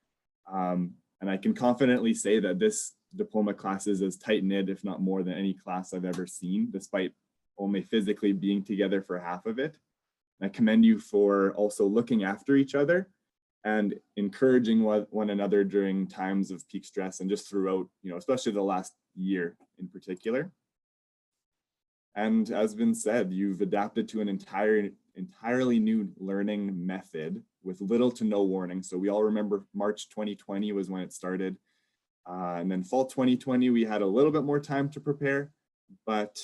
And I can confidently say that this diploma class is as tight-knit, if not more, than any class I've ever seen, despite only physically being together for half of it. And I commend you for also looking after each other and encouraging one another during times of peak stress, and just throughout, you know, especially the last year in particular. And as been said, you've adapted to an entirely new learning method with little to no warning. So we all remember March 2020 was when it started. And then fall 2020, we had a little bit more time to prepare, but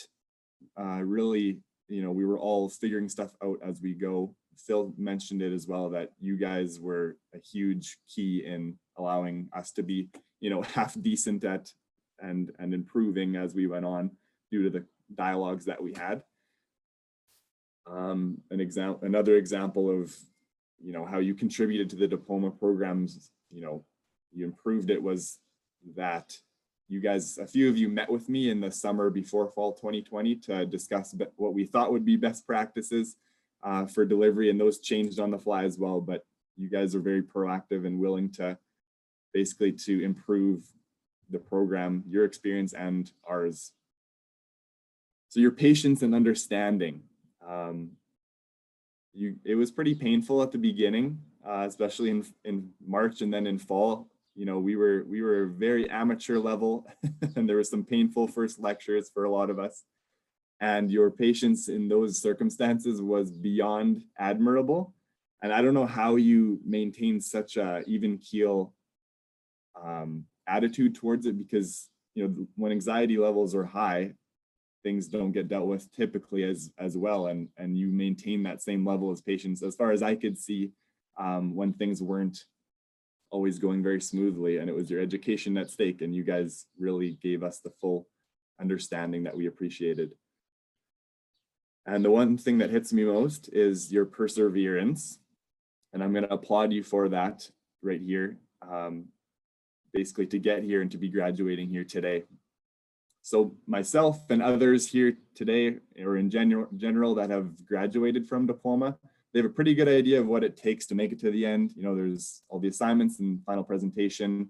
really, you know, we were all figuring stuff out as we go. Phil mentioned it as well, that you guys were a huge key in allowing us to be, you know, half decent at and improving as we went on due to the dialogues that we had. Another example of, you know, how you contributed to the diploma programs, you know, you improved it, was that you guys, a few of you met with me in the summer before fall 2020 to discuss what we thought would be best practices for delivery, and those changed on the fly as well. But you guys are very proactive and willing to basically to improve the program, your experience and ours. So your patience and understanding. It was pretty painful at the beginning, especially in March and then in fall. You know, we were very amateur level and there were some painful first lectures for a lot of us. And your patience in those circumstances was beyond admirable. And I don't know how you maintain such a even keel attitude towards it, because, you know, when anxiety levels are high, things don't get dealt with typically as well. And you maintain that same level of patience, as far as I could see, when things weren't always going very smoothly, and it was your education at stake, and you guys really gave us the full understanding that we appreciated. And the one thing that hits me most is your perseverance, and I'm going to applaud you for that right here, basically to get here and to be graduating here today. So myself and others here today, or in general that have graduated from diploma, they have a pretty good idea of what it takes to make it to the end. You know, there's all the assignments and final presentation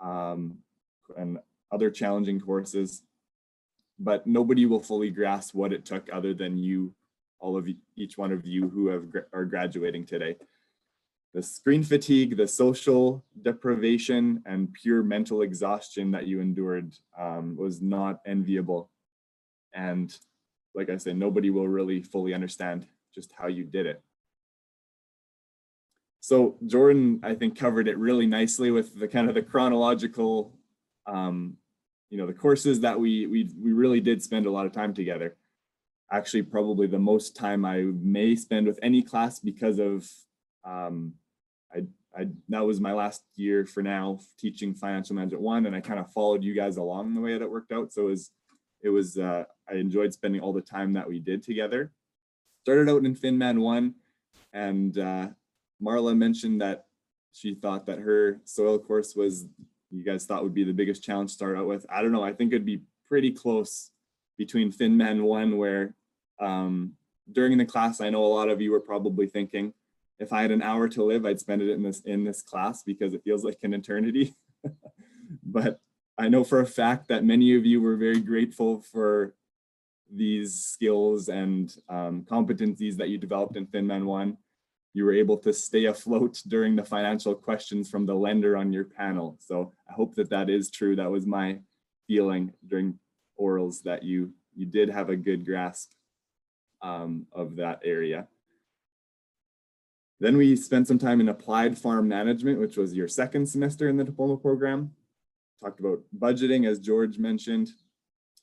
and other challenging courses, but nobody will fully grasp what it took other than you, each one of you who are graduating today. The screen fatigue, the social deprivation, and pure mental exhaustion that you endured was not enviable. And like I said, nobody will really fully understand just how you did it. So Jordan, I think, covered it really nicely with the kind of the chronological, you know, the courses that we really did spend a lot of time together. Actually, probably the most time I may spend with any class, because of that was my last year for now teaching Financial Management 1, and I kind of followed you guys along the way that it worked out. So I enjoyed spending all the time that we did together. Started out in FinMan 1, and Marla mentioned that she thought that her soil course was you guys thought would be the biggest challenge to start out with. I don't know, I think it'd be pretty close between FinMan 1, where during the class, I know a lot of you were probably thinking, if I had an hour to live, I'd spend it in this class because it feels like an eternity. But I know for a fact that many of you were very grateful for these skills and competencies that you developed in FinMan 1. You were able to stay afloat during the financial questions from the lender on your panel. So I hope that that is true. That was my feeling during orals, that you did have a good grasp of that area. Then we spent some time in applied farm management, which was your second semester in the diploma program. Talked about budgeting, as George mentioned,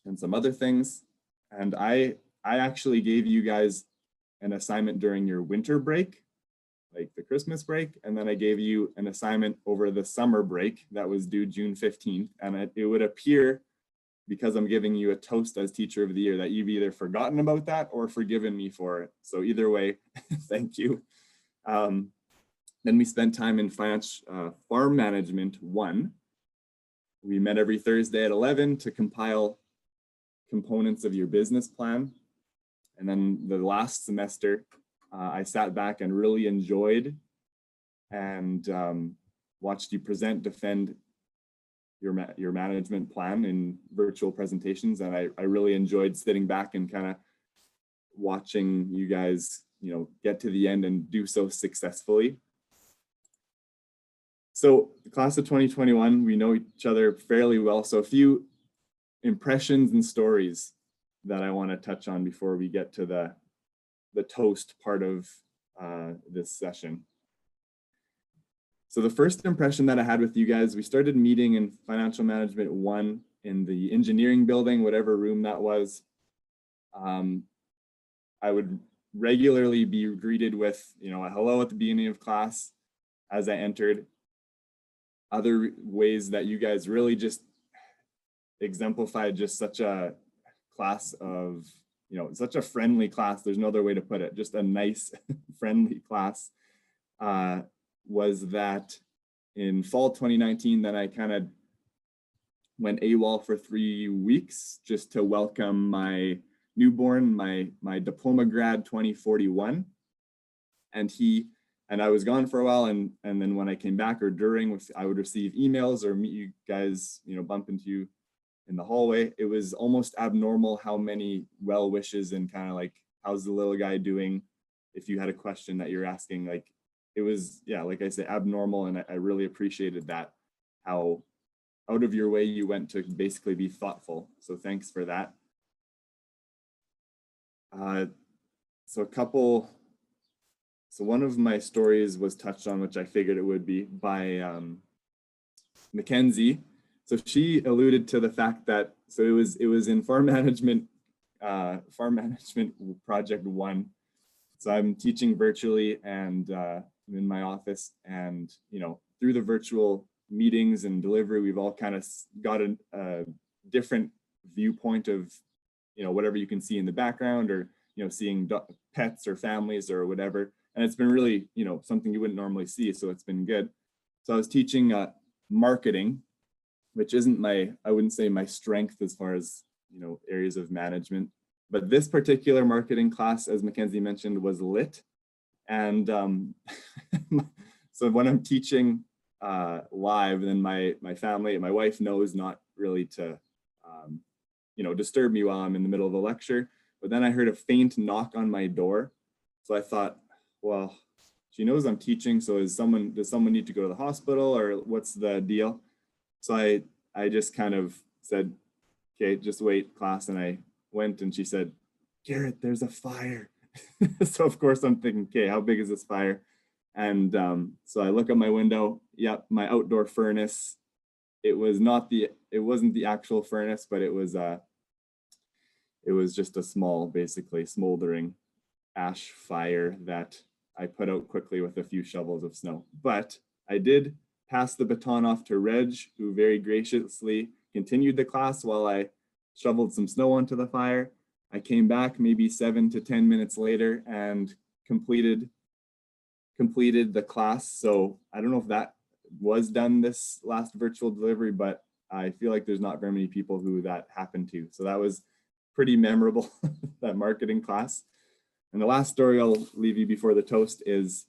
and some other things. And I actually gave you guys an assignment during your winter break, like the Christmas break. And then I gave you an assignment over the summer break that was due June 15th. And it would appear, because I'm giving you a toast as teacher of the year, that you've either forgotten about that or forgiven me for it. So either way, thank you. Then we spent time in farm management 1. We met every Thursday at 11 to compile components of your business plan. And then the last semester, I sat back and really enjoyed and watched you defend your management plan in virtual presentations. And I really enjoyed sitting back and kind of watching you guys, get to the end and do so successfully. So the class of 2021, we know each other fairly well. So a few impressions and stories that I want to touch on before we get to the toast part of this session. So the first impression that I had with you guys, we started meeting in Financial Management 1 in the engineering building, whatever room that was. I would regularly be greeted with, a hello at the beginning of class as I entered. Other ways that you guys really just exemplified just such a class of, such a friendly class. There's no other way to put it. Just a nice, friendly class. Was that in fall 2019 that I kind of went AWOL for 3 weeks just to welcome my newborn, my diploma grad 2041. And I was gone for a while, and then when I came back or during, I would receive emails or meet you guys, bump into you in the hallway. It was almost abnormal how many well wishes and kind of like, how's the little guy doing? If you had a question that you're asking, like, it was, yeah, like I said, abnormal. And I really appreciated that, how out of your way you went to basically be thoughtful. So thanks for that. So one of my stories was touched on, which I figured it would be, by Mackenzie. So she alluded to the fact that, so it was in farm management project 1. So I'm teaching virtually, and I'm in my office, and through the virtual meetings and delivery, we've all kind of got a different viewpoint of whatever you can see in the background, or seeing pets or families or whatever. And it's been really, something you wouldn't normally see. So it's been good. So I was teaching marketing, which isn't I wouldn't say my strength as far as, areas of management. But this particular marketing class, as Mackenzie mentioned, was lit. And so when I'm teaching live, then my family, my wife knows not really to, disturb me while I'm in the middle of a lecture. But then I heard a faint knock on my door. So I thought, well, she knows I'm teaching, so does someone need to go to the hospital, or what's the deal? So I just kind of said, okay, just wait, class. And I went, and she said, Garrett, there's a fire. So of course I'm thinking, okay, how big is this fire? And so I look at my window. Yep, my outdoor furnace. It wasn't the actual furnace, but it was just a small, basically smoldering ash fire that I put out quickly with a few shovels of snow. But I did pass the baton off to Reg, who very graciously continued the class while I shoveled some snow onto the fire. I came back maybe 7 to 10 minutes later and completed the class. So I don't know if that was done this last virtual delivery, but I feel like there's not very many people who that happened to. So that was pretty memorable, that marketing class. And the last story I'll leave you before the toast is,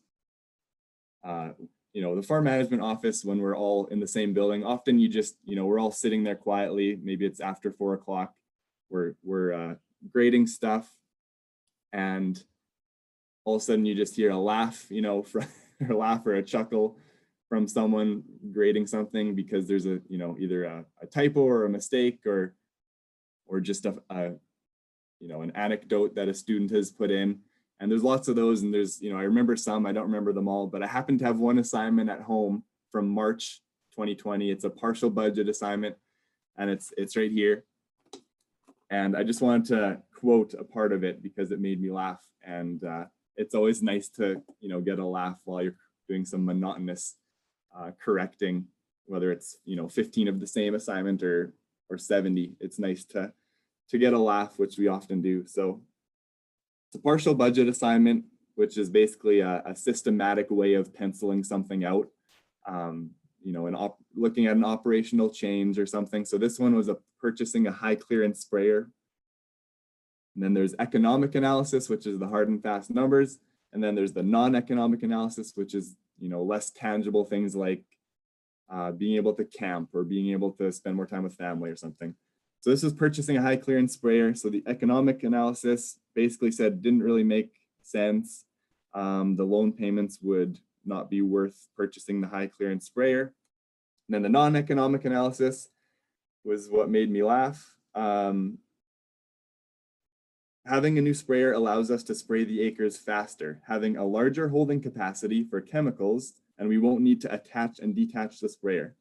you know, the farm management office, when we're all in the same building, often you just, you know, we're all sitting there quietly. Maybe it's after 4 o'clock. We're grading stuff, and all of a sudden you just hear a laugh, you know, from a laugh or a chuckle from someone grading something because there's a, you know, either a typo or a mistake or just a you know, an anecdote that a student has put in. And there's lots of those. And there's, you know, I remember some, I don't remember them all, but I happen to have one assignment at home from March 2020. It's a partial budget assignment, and it's right here. And I just wanted to quote a part of it because it made me laugh. And it's always nice to, you know, get a laugh while you're doing some monotonous correcting, whether it's, you know, 15 of the same assignment or 70. It's nice to get a laugh, which we often do. So it's a partial budget assignment, which is basically a systematic way of penciling something out, you know, looking at an operational change or something. So this one was purchasing a high clearance sprayer. And then there's economic analysis, which is the hard and fast numbers. And then there's the non-economic analysis, which is, you know, less tangible things like being able to camp or being able to spend more time with family or something. So this is purchasing a high clearance sprayer. So the economic analysis basically said didn't really make sense. The loan payments would not be worth purchasing the high clearance sprayer. And then the non-economic analysis was what made me laugh. Having a new sprayer allows us to spray the acres faster, having a larger holding capacity for chemicals, and we won't need to attach and detach the sprayer.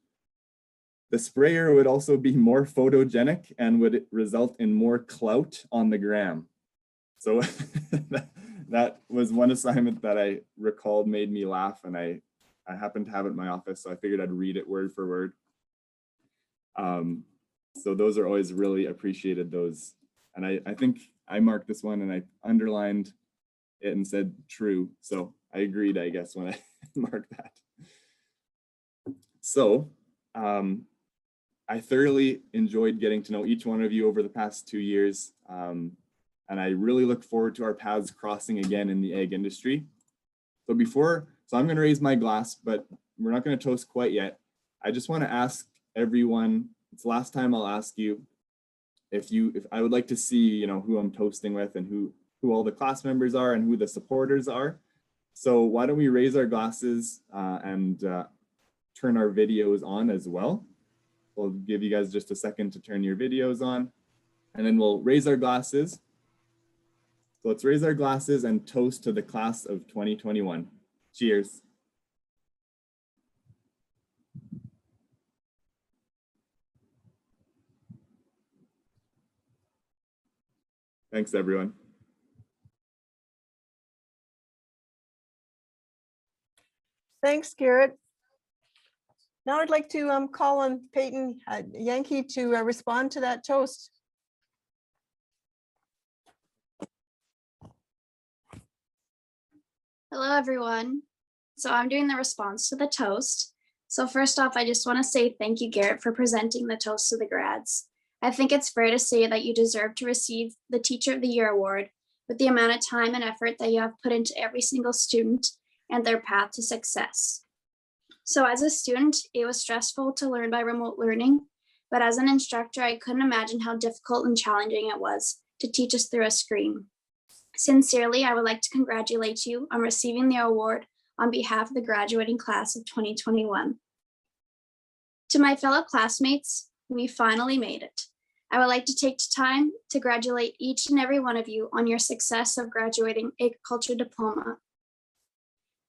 The sprayer would also be more photogenic and would result in more clout on the gram. So that was one assignment that I recalled made me laugh, and I happened to have it in my office, so I figured I'd read it word for word. So those are always really appreciated, those. And I think I marked this one and I underlined it and said true. So I agreed, I guess, when I marked that. So I thoroughly enjoyed getting to know each one of you over the past 2 years. And I really look forward to our paths crossing again in the ag industry. So I'm going to raise my glass, but we're not going to toast quite yet. I just want to ask everyone, it's the last time I'll ask you, if I would like to see, you know, who I'm toasting with and who all the class members are and who the supporters are. So why don't we raise our glasses and turn our videos on as well. We'll give you guys just a second to turn your videos on, and then we'll raise our glasses. So let's raise our glasses and toast to the class of 2021. Cheers. Thanks, everyone. Thanks, Garrett. Now I'd like to call on Peyton Yankee to respond to that toast. Hello, everyone. So I'm doing the response to the toast. So first off, I just want to say thank you, Garrett, for presenting the toast to the grads. I think it's fair to say that you deserve to receive the Teacher of the Year award with the amount of time and effort that you have put into every single student and their path to success. So as a student, it was stressful to learn by remote learning, but as an instructor, I couldn't imagine how difficult and challenging it was to teach us through a screen. Sincerely, I would like to congratulate you on receiving the award on behalf of the graduating class of 2021. To my fellow classmates, we finally made it. I would like to take time to congratulate each and every one of you on your success of graduating agriculture diploma.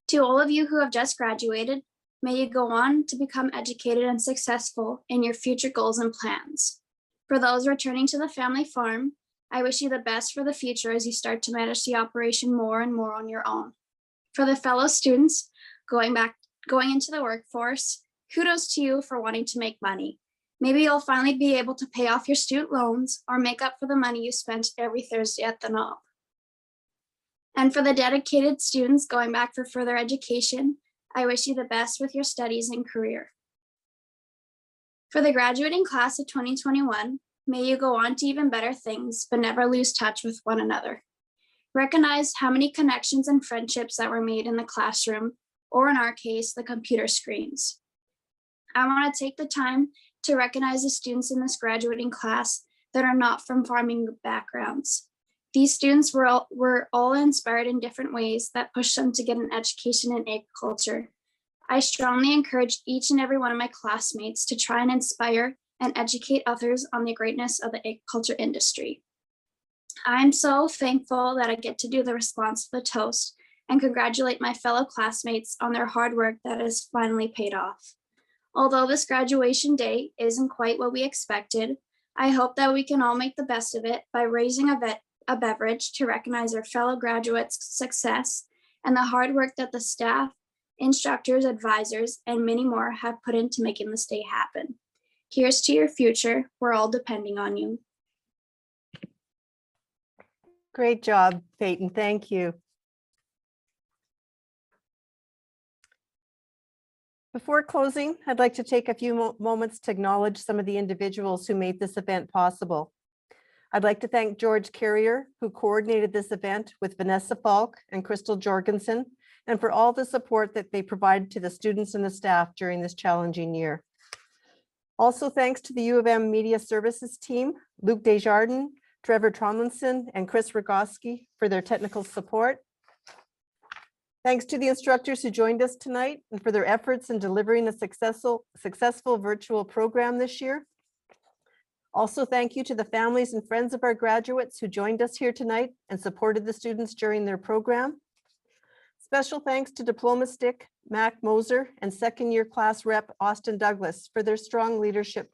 To all of you who have just graduated, may you go on to become educated and successful in your future goals and plans. For those returning to the family farm, I wish you the best for the future as you start to manage the operation more and more on your own. For the fellow students going into the workforce, kudos to you for wanting to make money. Maybe you'll finally be able to pay off your student loans or make up for the money you spent every Thursday at the knob. And for the dedicated students going back for further education, I wish you the best with your studies and career. For the graduating class of 2021, may you go on to even better things, but never lose touch with one another. Recognize how many connections and friendships that were made in the classroom, or in our case, the computer screens. I want to take the time to recognize the students in this graduating class that are not from farming backgrounds. These students were all inspired in different ways that pushed them to get an education in agriculture. I strongly encourage each and every one of my classmates to try and inspire and educate others on the greatness of the agriculture industry. I'm so thankful that I get to do the response to the toast and congratulate my fellow classmates on their hard work that has finally paid off. Although this graduation day isn't quite what we expected, I hope that we can all make the best of it by raising a beverage to recognize our fellow graduates' success and the hard work that the staff, instructors, advisors, and many more have put into making this day happen. Here's to your future. We're all depending on you. Great job, Peyton. Thank you. Before closing, I'd like to take a few moments to acknowledge some of the individuals who made this event possible. I'd like to thank George Carrier, who coordinated this event with Vanessa Falk and Crystal Jorgensen, and for all the support that they provided to the students and the staff during this challenging year. Also, thanks to the U of M Media Services team, Luke Desjardins, Trevor Tomlinson, and Chris Rogoski for their technical support. Thanks to the instructors who joined us tonight and for their efforts in delivering a successful virtual program this year. Also, thank you to the families and friends of our graduates who joined us here tonight and supported the students during their program. Special thanks to Diploma Stick, Mac Moser, and second-year class rep Austin Douglas for their strong leadership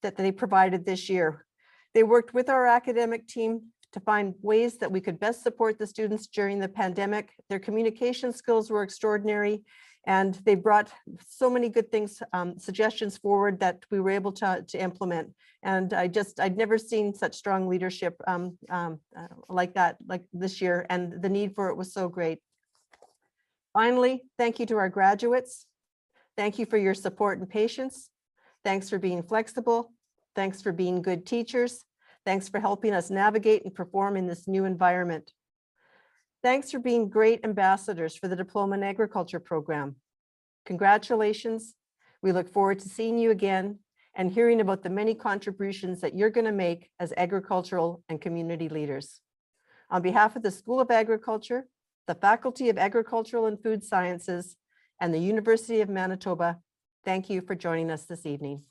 that they provided this year. They worked with our academic team to find ways that we could best support the students during the pandemic. Their communication skills were extraordinary, and they brought so many good things, suggestions forward that we were able to implement. And I'd never seen such strong leadership like this year, and the need for it was so great. Finally, thank you to our graduates. Thank you for your support and patience. Thanks for being flexible. Thanks for being good teachers. Thanks for helping us navigate and perform in this new environment. Thanks for being great ambassadors for the Diploma in Agriculture program. Congratulations. We look forward to seeing you again and hearing about the many contributions that you're going to make as agricultural and community leaders. On behalf of the School of Agriculture, the Faculty of Agricultural and Food Sciences, and the University of Manitoba, thank you for joining us this evening.